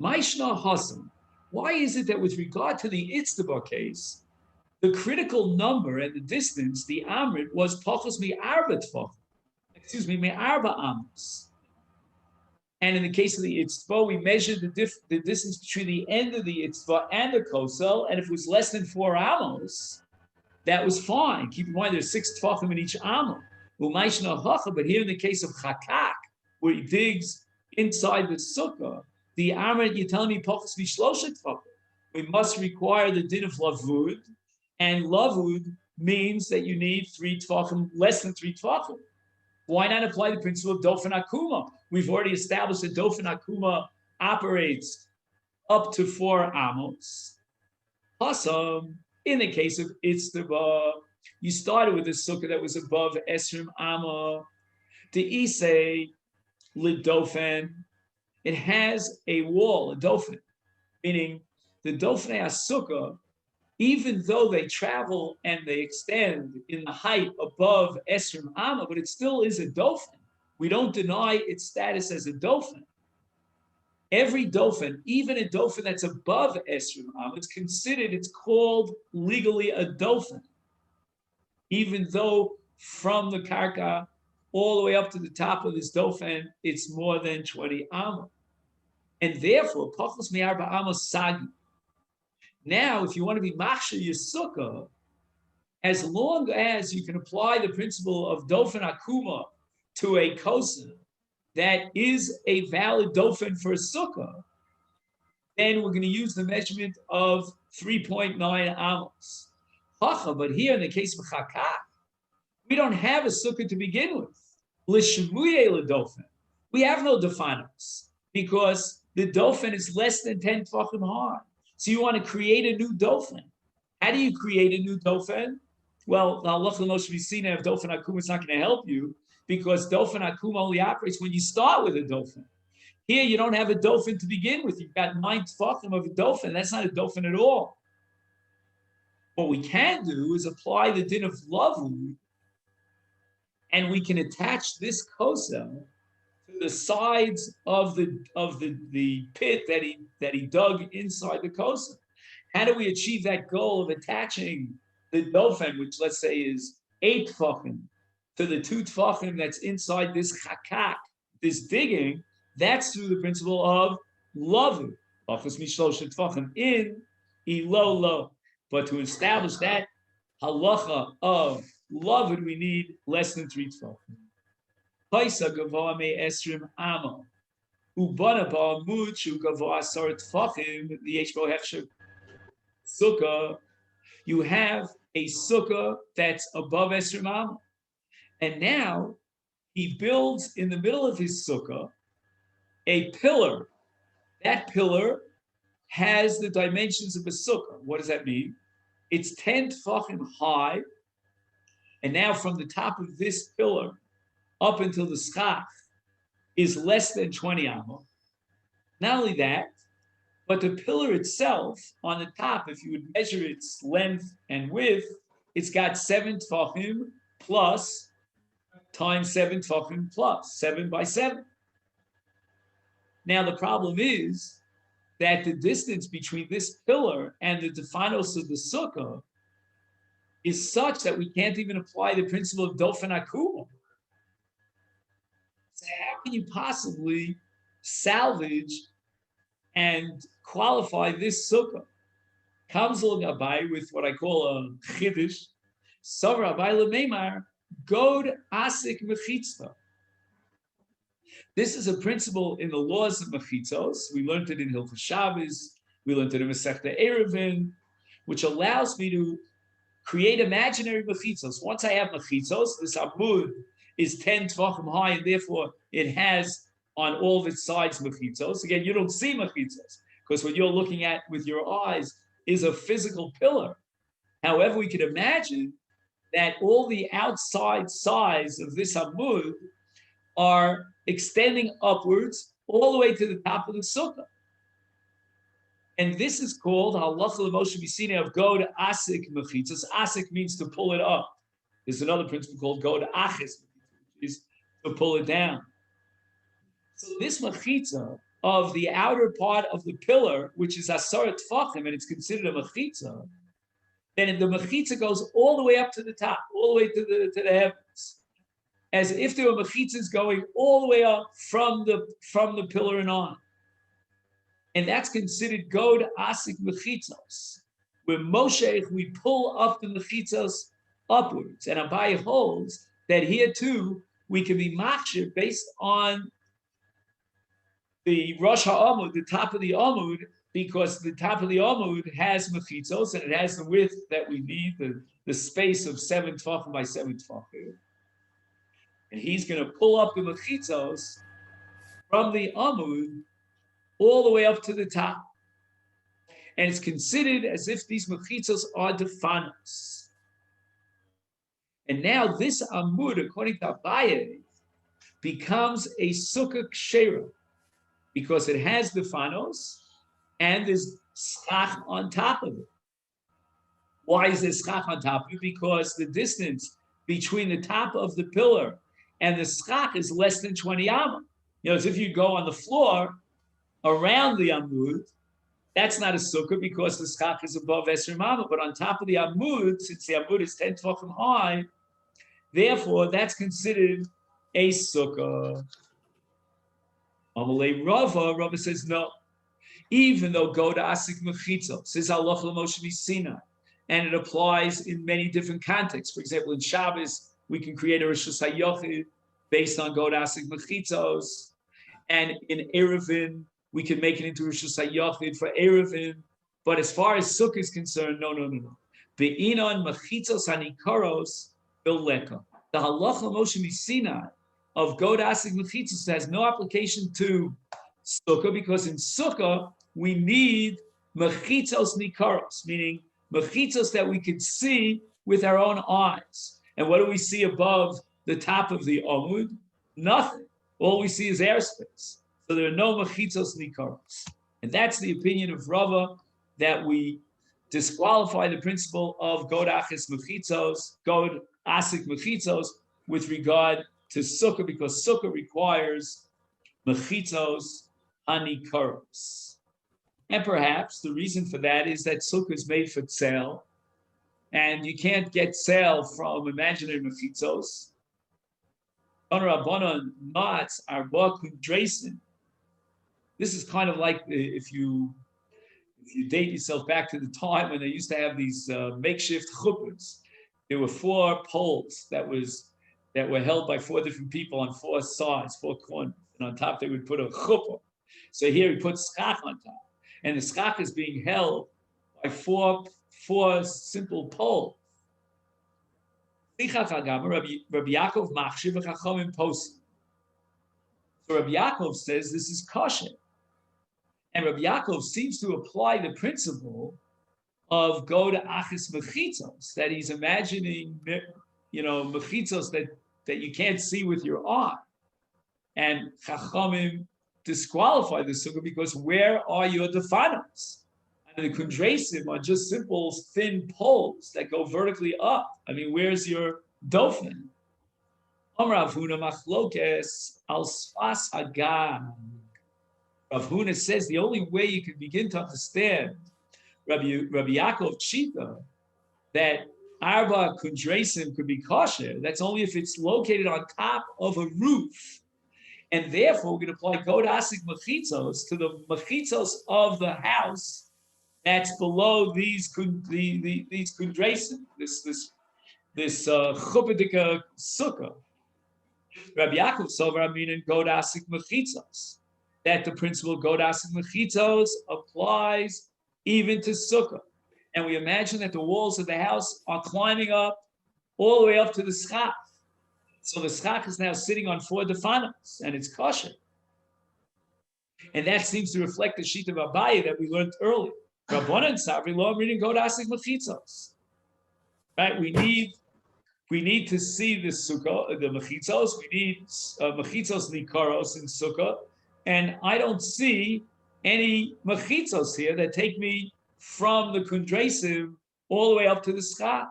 Maishna Hasan. Why is it that with regard to the Itztaba case, the critical number and the distance, the Amrit, was pachos mi'arba tefachim? Mi'arba amos. And in the case of the Itztaba, we measured the distance between the end of the Itztaba and the kosel, and if it was less than 4 amos, that was fine. Keep in mind, there's 6 tefachim in each amo. But here in the case of chakak, where he digs inside the sukkah, the Amrit, you're telling me pachos mishlosha tefachim. We must require the din of lavud, and lavud means that you need 3 tefachim, less than 3 tefachim. Why not apply the principle of dofen akuma? We've already established that dofen akuma operates up to 4 amos. Hasam, in the case of Itztaba, you started with a sukkah that was above Esrim Amma. The Isei Lidofen, it has a wall, a dofen, meaning the Dofnei HaSukkah, even though they travel and they extend in the height above Esrim Amma, but it still is a dofen. We don't deny its status as a dofen. Every dofen, even a dofen that's above Esrim Amma, it's called legally a dofen, even though from the karka all the way up to the top of this dofen, it's more than 20 amma. And therefore, pachos mi'arba amma sagi. Now, if you want to be machshir your sukkah, as long as you can apply the principle of dofen akuma to a kosa that is a valid dofen for a sukkah, then we're going to use the measurement of 3.9 amos. But here in the case of chakak, we don't have a sukkah to begin with. We have no defanos because the dofen is less than 10 tvachim high. So you want to create a new dofen. How do you create a new dofen? Well, halacha Moshe Visina of dofen akuma is not going to help you because dofen akuma only operates when you start with a dofen. Here you don't have a dofen to begin with. You've got 9 tvachim of a dofen. That's not a dofen at all. What we can do is apply the din of lavud, and we can attach this kosel to the sides of the pit that he dug inside the kosel. How do we achieve that goal of attaching the dofen, which let's say is 8 tefachim, to the 2 tefachim that's inside this chakak, this digging? That's through the principle of lavud. Pachos mishlosha tefachim in ilo lo. But to establish that halacha of lavud, we need less than 3 tefachim. Paisa gavoa me esrim amo. Ubana ba'amud shu gavoa asar tefachim the yeshbo hefsher sukkah. You have a sukkah that's above esrim amo, and now he builds in the middle of his sukkah a pillar. That pillar has the dimensions of a sukkah. What does that mean? It's 10 tefachim high, and now from the top of this pillar up until the schach is less than 20 amma. Not only that, but the pillar itself on the top, if you would measure its length and width, it's got 7 tefachim plus times 7 tefachim plus 7 by 7. Now the problem is that the distance between this pillar and the defanos of the sukkah is such that we can't even apply the principle of dofen akuma. So how can you possibly salvage and qualify this sukkah? comes along Abai with what I call a chiddush. Savar Abai lemeimar god asik mechitzah. This is a principle in the laws of mechitzos. We learned it in Hilchos Shabbos. We learned it in Masechet Eruvin, which allows me to create imaginary mechitzos. Once I have mechitzos, this amud is 10 tvachim high, and therefore it has on all of its sides mechitzos. Again, you don't see mechitzos, because what you're looking at with your eyes is a physical pillar. However, we could imagine that all the outside sides of this amud are extending upwards all the way to the top of the sukkah. And this is called halacha l'moshe b'sina of go to asik mechitzas. Asik means to pull it up. There's another principle called go to achis, which is to pull it down. So this mechitza of the outer part of the pillar, which is asar tfachim, and it's considered a mechitza, then the mechitza goes all the way up to the top, all the way to the heavens, as if there were mechitzas going all the way up from the pillar and on. And that's considered god asik mechitzos, where Moshe, we pull up the mechitzos upwards. And Abai holds that here too, we can be machshir based on the Rosh HaAmud, the top of the Amud, because the top of the Amud has mechitzos, and it has the width that we need, the space of 7 tefachim by 7 tefachim. And he's going to pull up the mechitzos from the Amud all the way up to the top. And it's considered as if these mechitzos are defanos. And now this Amud, according to Abaye, becomes a sukkah kshera, because it has defanos and there's schach on top of it. Why is there schach on top of it? Because the distance between the top of the pillar and the schach is less than 20 amma. You know, as if you go on the floor around the amud, that's not a sukkah because the schach is above Esrim amma. But on top of the amud, since the amud is 10 tefachim high, therefore that's considered a sukkah. Amalei Rava says no. Even though go to asik mechitzos says halacha l'moshe b'sinai, and it applies in many different contexts. For example, in Shabbos we can create a rishus hayochid based on go to asik mechitzos, and in Eruvin we can make it into rishus hayochid for Eruvin. But as far as sukkah is concerned, no. Be'inon mechitzos hanikaros bileka. The halacha l'moshe b'sinai of go to asik mechitzos has no application to sukkah, because in sukkah we need mechitzos nikaros, meaning mechitzos that we can see with our own eyes. And what do we see above the top of the amud? Nothing. All we see is airspace. So there are no mechitzos nikaros. And that's the opinion of Rava, that we disqualify the principle of god achis mechitzos, god asik mechitzos, with regard to sukkah, because sukkah requires mechitzos anikaros. And perhaps the reason for that is that sukkah is made for tzel, and you can't get tzel from imaginary mechitzos. This is kind of like if you date yourself back to the time when they used to have these makeshift chuppahs. There were 4 poles that were held by 4 different people on 4 sides, 4 corners, and on top they would put a chuppah. So here he puts schach on top, and the schach is being held by 4 simple poles. Rabbi Yaakov machshir v'chachamim posim. So Rabbi Yaakov says this is kosher, and Rabbi Yaakov seems to apply the principle of go to achis mechitzos, that he's imagining, mechitzos that you can't see with your eye. And chachamim disqualify the sukkah because where are your defanos? And the kundrasim are just simple thin poles that go vertically up. I mean, where's your dofin? Rav Huna machlokes al sfas hagam. Rav Huna says the only way you can begin to understand Rabbi Yaakov Chita, that arba kundrasim could be kosher, that's only if it's located on top of a roof. And therefore, we're going to apply god asik mechitzos to the mechitzos of the house that's below these kundrasim, this chupedika sukkah. Rabbi Yaakov Sover Amin and Godasik Mechitzos, that the principle Godasik Mechitzos applies even to sukkah. And we imagine that the walls of the house are climbing up all the way up to the schach. So the schach is now sitting on 4 defanos, and it's kosher. And that seems to reflect the sheet of Abaye that we learned earlier. Rabbanan Savri Lo reading Godasik Mechitzos. Right? We need to see the sukkah, the mechitzos. We need mechitzos nikaros in sukkah, and I don't see any mechitzos here that take me from the kundrasim all the way up to the schach.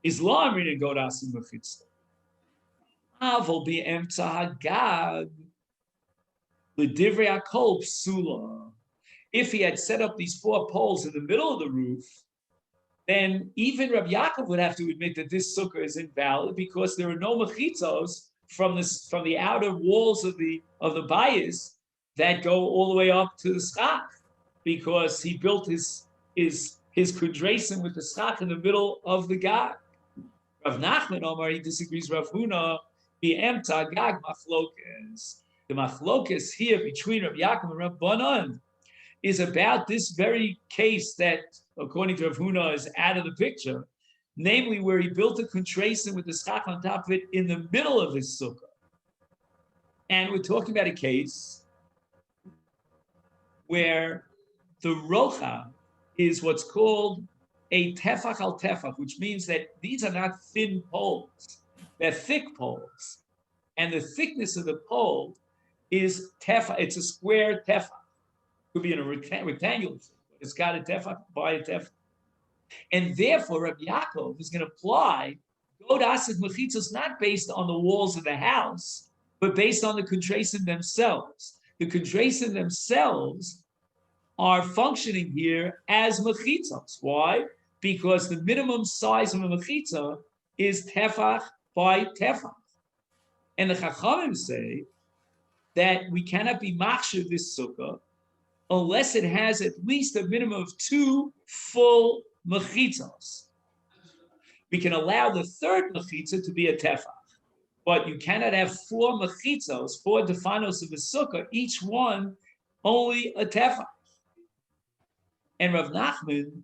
Islam reading Godasim mechitzos. Avol be emtza hagag l'divrei hakol psula. If he had set up these 4 poles in the middle of the roof, then even Rabbi Yaakov would have to admit that this sukkah is invalid because there are no mechitzos from the outer walls of the bayis that go all the way up to the schach, because he built his kudrasim with the schach in the middle of the gag. Rav Nachman Omar, he disagrees. Rav Huna, the emta gag machlokes. The machlokes here between Rabbi Yaakov and Rav Banan is about this very case that, according to Rav Huna, is out of the picture, namely where he built a kuntrasim with the schach on top of it in the middle of his sukkah. And we're talking about a case where the rocha is what's called a tefach al tefach, which means that these are not thin poles, they're thick poles. And the thickness of the pole is tefach, it's a square tefach. Could be in a rectangular, it's got a tefach by a tefach. And therefore, Rabbi Yaakov is going to apply Godasik Mechitzos not based on the walls of the house, but based on the kuntrasim themselves. The kuntrasim themselves are functioning here as mechitzos. Why? Because the minimum size of a mechitza is tefach by tefach. And the Chachamim say that we cannot be machshav this sukkah unless it has at least a minimum of 2 full mechitzos. We can allow the third mechitza to be a tefach, but you cannot have 4 mechitzos, 4 defanos of a sukkah, each one only a tefach. And Rav Nachman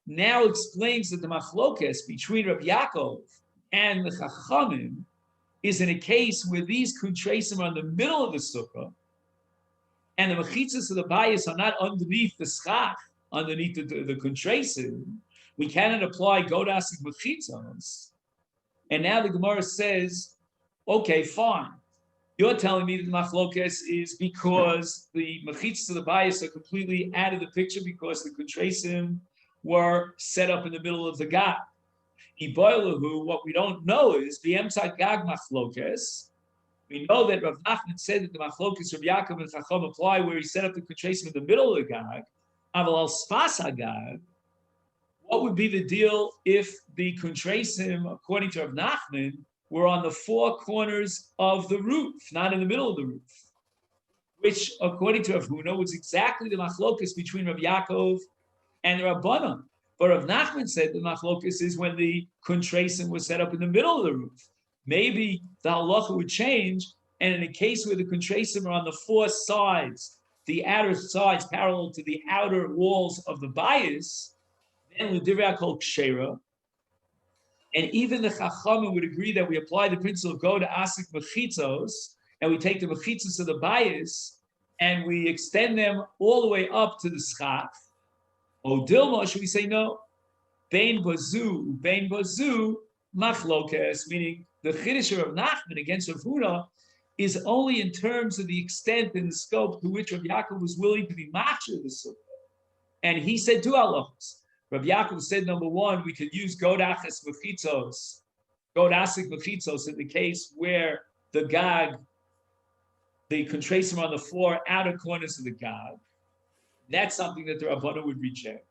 now explains that the machlokes between Rav Yaakov and the Chachamim is in a case where these kuntrasim are in the middle of the sukkah, and the mechitzas of the bayis are not underneath the schach, underneath the kuntrasim. We cannot apply godasik mechitzos. And now the Gemara says, okay, fine. You're telling me that the machlokes is because the mechitzas of the bayis are completely out of the picture because the kuntrasim were set up in the middle of the gag. What we don't know is the emtzad gag machlokes. We know that Rav Nachman said that the machlokes Rav Yaakov and Chacham apply where he set up the kuntrasim in the middle of the gag. Aval al spas hagag. What would be the deal if the kuntrasim, according to Rav Nachman, were on the 4 corners of the roof, not in the middle of the roof? Which, according to Rav Huna, was exactly the machlokus between Rav Yaakov and Rabbanan. But Rav Nachman said the machlokus is when the kuntrasim was set up in the middle of the roof. Maybe the halacha would change, and in a case where the kuntrasim are on the 4 sides, the outer sides parallel to the outer walls of the bayis, then l'divrei hakol kshera. And even the Chachamim would agree that we apply the principle of go to asik mechitzos, and we take the mechitzos of the bayis, and we extend them all the way up to the schach. O dilma, should we say no? Bein bazu, machlokes, meaning the chiddush of Nachman against Rav Huna is only in terms of the extent and the scope to which Rav Yaakov was willing to be machshir the sukkah. And he said 2 halachos. Rav Yaakov said, number 1, we could use godasik mechitzos in the case where the gag, the kuntrasim on the 4 outer corners of the gag. That's something that the Rabbanan would reject.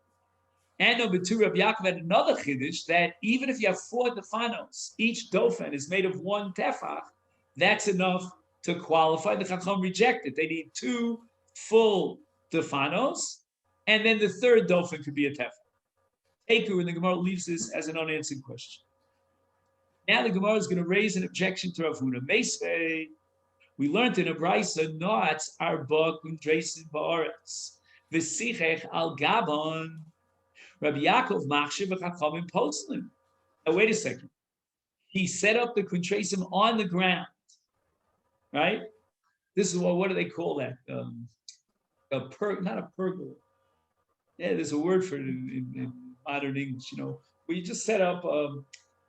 And number 2, Rav Yaakov had another chiddush that even if you have 4 defanos, each dofen is made of 1 tefach, that's enough to qualify. The Chacham rejected. They need 2 full defanos, And then the third dolphin could be a tefach. Teku, and the Gemara leaves this as an unanswered question. Now the Gemara is going to raise an objection to Rav Huna. Meisvei, we learned in a brisa, not arba kundresin ba'aretz, v'sichech al gabon, Rabbi Yaakov machshiv v'chachamim poslim. Now wait a second. He set up the kuntresim on the ground, right? This is what do they call that? Not a pergola. Yeah, there's a word for it in modern English, where you just set up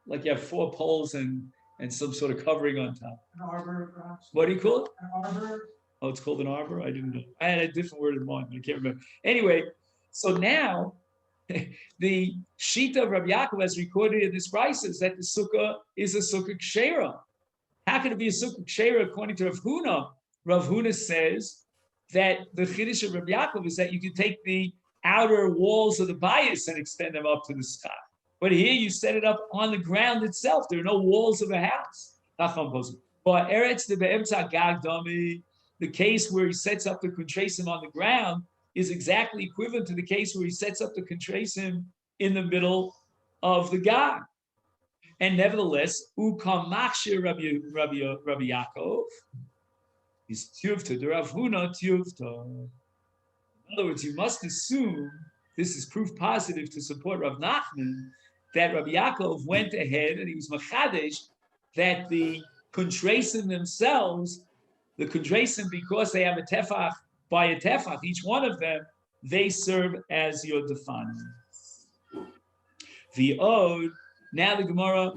like you have 4 poles and some sort of covering on top. An arbor, perhaps? What do you call it? An arbor? Oh, it's called an arbor? I didn't know. I had a different word in mind, but I can't remember. Anyway, so now the Shita of Rabbi Yaakov, as recorded in this brisa, is that the Sukkah is a Sukkah Kshera. How can it be a Sukkah Kshera according to Rav Huna? Rav Huna says that the Chiddush of Rabbi Yaakov is that you can take the outer walls of the bias and extend them up to the sky. But here you set it up on the ground itself. There are no walls of a house. But Eretz the Be'emtza Gag Dami, the case where he sets up the Kuntresim on the ground, is exactly equivalent to the case where he sets up the Kuntresim in the middle of the Gag. And nevertheless, Ukam Machshir Rabbi Yaakov is Tiyuvta, the Rav Huna Tiyuvta. In other words, you must assume, this is proof positive to support Rav Nachman, that Rabbi Yaakov went ahead and he was machadesh that the kuntresim themselves, the kuntresim, because they have a tefach by a tefach, each one of them, they serve as your defanim. The Od, now the Gemara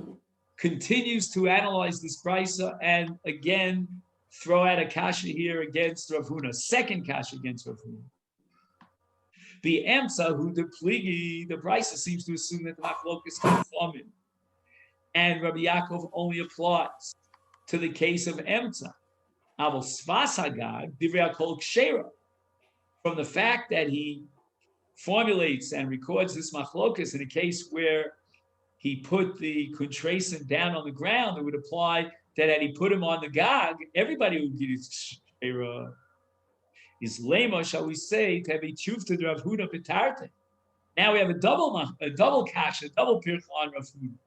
continues to analyze this brisa and again throw out a kasha here against Rav Huna, second kasha against Rav Huna. The Emsa who the pligi, the brisa seems to assume that the machlok is conforming, and Rabbi Yaakov only applies to the case of Emsa. Aval Svas Hagag Divrei Kol Kshera. From the fact that he formulates and records this machlokas in a case where he put the kuntresim down on the ground, it would apply that had he put him on the gag, everybody would get his Kshera. Is lema, shall we say, to have a tshuvta to Rav Huna petarte. Now we have a double kash, a double pircha on Rav Huna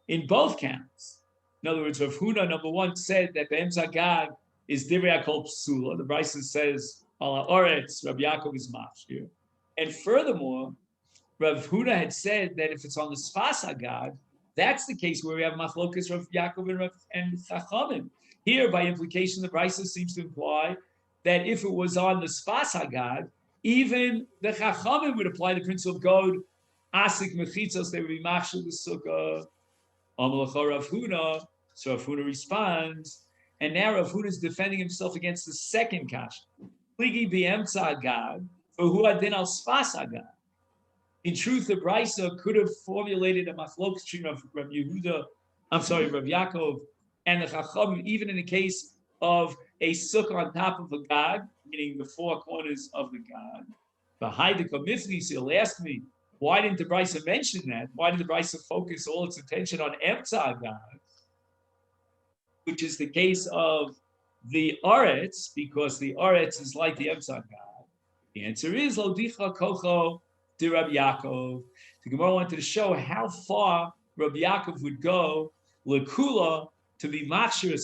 in both counts. In other words, Rav Huna, number one, said that the Emsa Gag is divrei kol psula. The Brisa says, ala oretz, Rabbi Yaakov is machshir. And furthermore, Rav Huna had said that if it's on the Sfas Gag, that's the case where we have machlokas Rav Yaakov and Chachamim. Here, by implication, the Brisa seems to imply that if it was on the Sfas Hagag, even the Chachamim would apply the principle of God, Asik Mechitzos, they would be Machshel the Sukkah, Amalacha Rav Huna. So Rav Huna responds, and now Rav Huna is defending himself against the second Kash. Pligi B'Emtza Hagag, for Hu Adin al Sfas Hagag. In truth, the Brisa could have formulated a machlok between Rav Yaakov, and the Chachamim, even in the case of a sukkah on top of a gag, meaning the 4 corners of the gag. Behind the komifni, so you'll ask me, why didn't the Brisa mention that? Why did the Brisa focus all its attention on Emtza Gag, which is the case of the Aretz, because the Aretz is like the Emtza Gag? The answer is Lo Dicha Kocho de Rabbi Yaakov. The Gemara wanted to show how far Rabbi Yaakov would go, Lekula, to be machshir,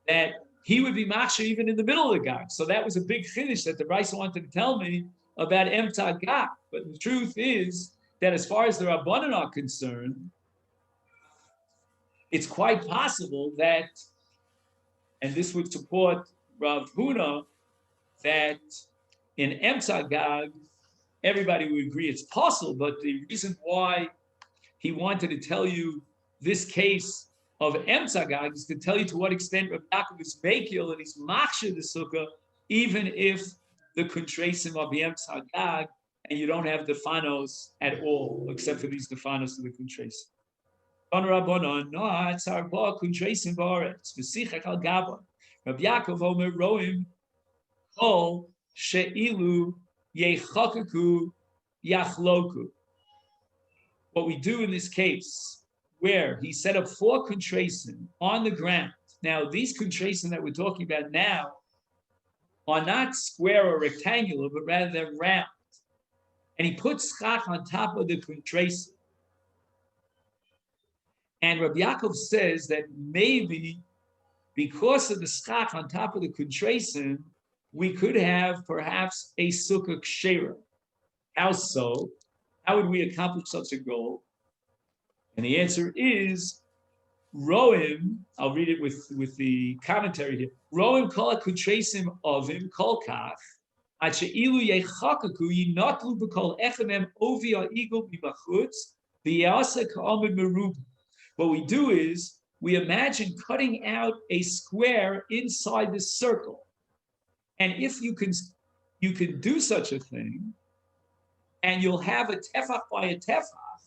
that he would be machshir even in the middle of the gag. So that was a big chiddush that the Brisa wanted to tell me about emtza gag. But the truth is that as far as the Rabbanan are concerned, it's quite possible that, and this would support Rav Huna, that in emtza gag, everybody would agree it's possible, but the reason why he wanted to tell you this case of Emtza Gag is to tell you to what extent Rabbi Yaakov is Mekil and he's Machshir the Sukkah, even if the Kuntresim are the Emtza Gag and you don't have Defanos at all, except for these Defanos of the Kuntresim. Rabbi Yaakov Omer Roim Kol She'ilu Yechakuku Yachloku. What we do in this case, where he set up 4 kuntresim on the ground. Now, these kuntresim that we're talking about now are not square or rectangular, but rather they're round. And he puts schach on top of the kuntresim. And Rabbi Yaakov says that maybe because of the schach on top of the kuntresim, we could have perhaps a sukkah kshera. How so? How would we accomplish such a goal? And the answer is Roim. I'll read it with the commentary here. Roim kol kuntresim ovim kol kach. What we do is we imagine cutting out a square inside the circle. And if you can do such a thing, and you'll have a tefach by a tefach,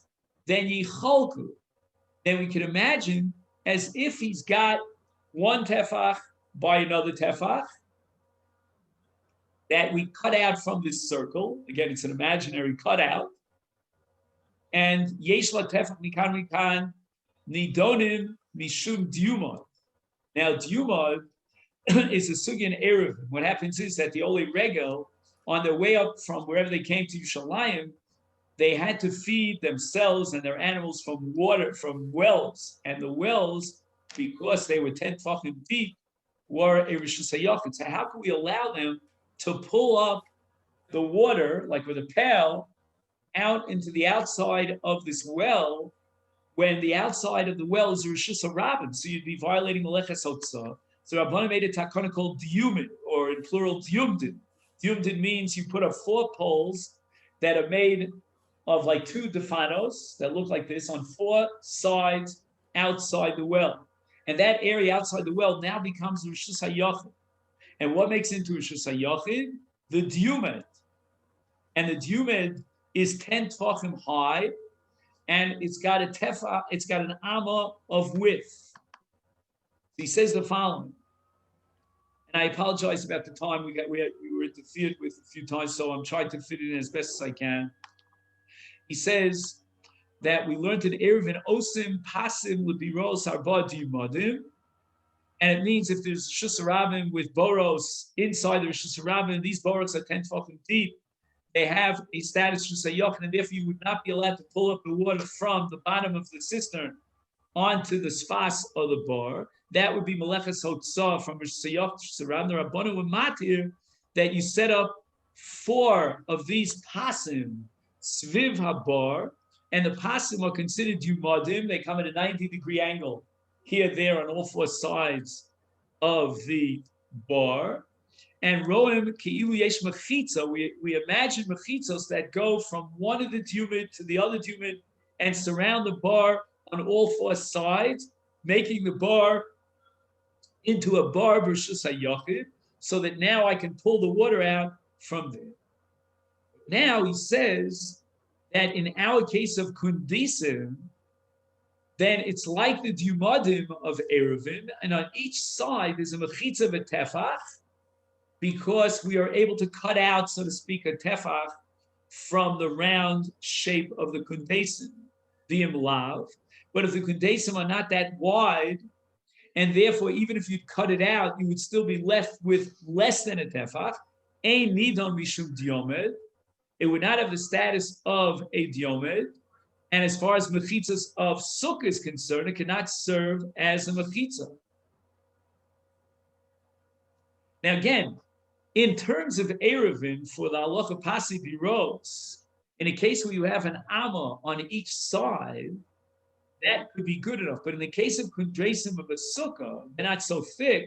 then yicholku. Then we can imagine as if he's got one tefach by another tefach that we cut out from this circle. Again, it's an imaginary cutout. And yesh la tefach mikan mikan nidonim mishum diumad. Now, diumad is a sugya in Erev. What happens is that the Ole Regel, on their way up from wherever they came to Yerushalayim, they had to feed themselves and their animals from water, from wells. And the wells, because they were 10 tefachim deep, were a rishus hayachid. So how can we allow them to pull up the water, like with a pail, out into the outside of this well, when the outside of the well is a rishus harabim? So you'd be violating meleches hotzah. So Rabbanan made a takana called diumin, or in plural diumdin. Diumdin means you put up 4 poles that are made of like 2 defanos that look like this on 4 sides outside the well. And that area outside the well now becomes rishus hayachid. And what makes into rishus hayachid? The diumed. And the diumed is 10 tefachim high, and it's got a tefa, it's got an amma of width. He says the following, and I apologize about the time we were interfered with a few times, so I'm trying to fit it in as best as I can. He says that we learned in Erevin Osim Pasim Lebiros Arba Diumadim, and it means if there's Shusarabim with boros inside the Shusarabim, these boros are 10 tefachim deep, they have a status Shusayach, and therefore you would not be allowed to pull up the water from the bottom of the cistern onto the sfas of the bar. That would be Meleches Hotzah from Shusayach Shusarabim. The Rabbanu were matir that you set up 4 of these pasim Sviv Habar, and the pasim are considered Yumadim. They come at a 90-degree angle here, there, on all 4 sides of the bar. And Roem Ki'ilu Yesh Mechitza, we imagine mechitzos that go from one of the diumid to the other diumid and surround the bar on all 4 sides, making the bar into a bar b'rishus hayachid, so that now I can pull the water out from there. Now he says that in our case of kundisim, then it's like the diumadim of Erevin, and on each side there's a mechitza v'tefach, because we are able to cut out, so to speak, a tefach from the round shape of the kundesim, the imlav. But if the kundesim are not that wide, and therefore even if you'd cut it out, you would still be left with less than a tefach, ein nidon mishum diomed, it would not have the status of a diomed. And as far as mechitzas of sukkah is concerned, it cannot serve as a mechitza. Now again, in terms of Erevin, for the halacha pasi biros, in a case where you have an amma on each side, that could be good enough. But in the case of kundresim of a sukkah, they're not so thick.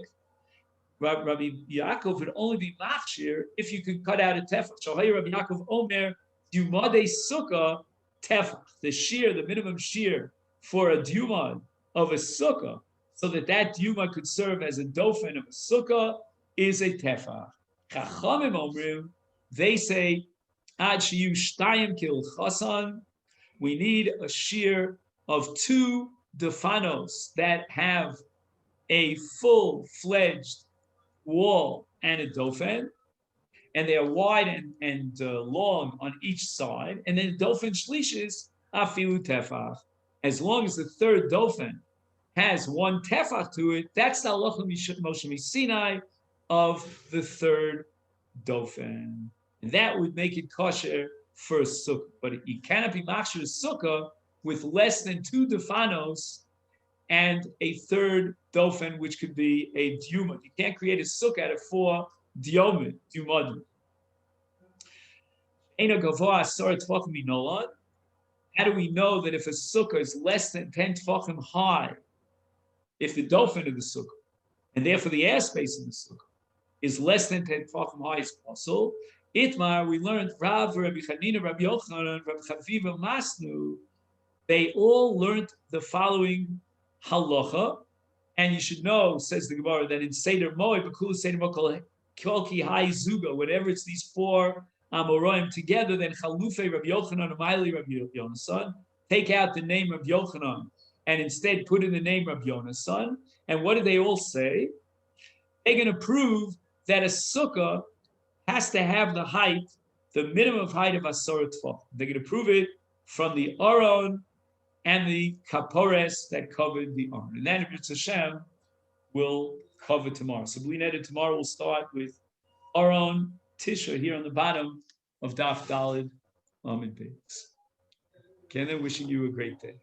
Rabbi Yaakov would only be machshir if you could cut out a tefach. Shohay Rabbi Yaakov Omer, Dumade sukkah tefach, the shear, the minimum shear for a dumad of a sukkah, so that dumad could serve as a dofen of a sukkah, is a tefach. Chachamim Omrim, they say, Ad shiyu shtayim kil chasan, we need a shear of 2 defanos that have a full-fledged wall and a dofen, and they are wide and long on each side, and then dofen shlishis afilu tefach. As long as the 3rd dofen has 1 tefach to it, that's the halacha Moshe Sinai, of the third dofen. And that would make it kosher for a sukkah. But you cannot be machshir a sukkah with less than 2 defanos and a third dofen, which could be a diumad. You can't create a sukkah out of 4 diumad. How do we know that if a sukkah is less than 10 tefachim high, if the dofen of the sukkah, and therefore the airspace of the sukkah, is less than 10 tefachim high as possible? Itmar, we learned Rav, Rabbi Chanina, Rabbi Yochanan, Rabbi Chaviva Masnu, they all learned the following halacha, and you should know, says the Gemara, that in Seder Moed, B'kulu Seder Moed, Kolki Hai Zuga, whenever it's these 4 Amoraim together, then Chalufe Rabbi Yochanan, Amaili Rabbi Yonasan, take out the name of Yochanan, and instead put in the name of Yonasan. And what do they all say? They're going to prove that a sukkah has to have the height, the minimum height of Asor Tfach. They're going to prove it from the Aron and the Kapores that covered the Aron. And then, if it's Hashem, we'll cover tomorrow. So, Blinetta, tomorrow we'll start with Aron Tisha here on the bottom of Daf Dalid Amid Beis. Ken, wishing you a great day.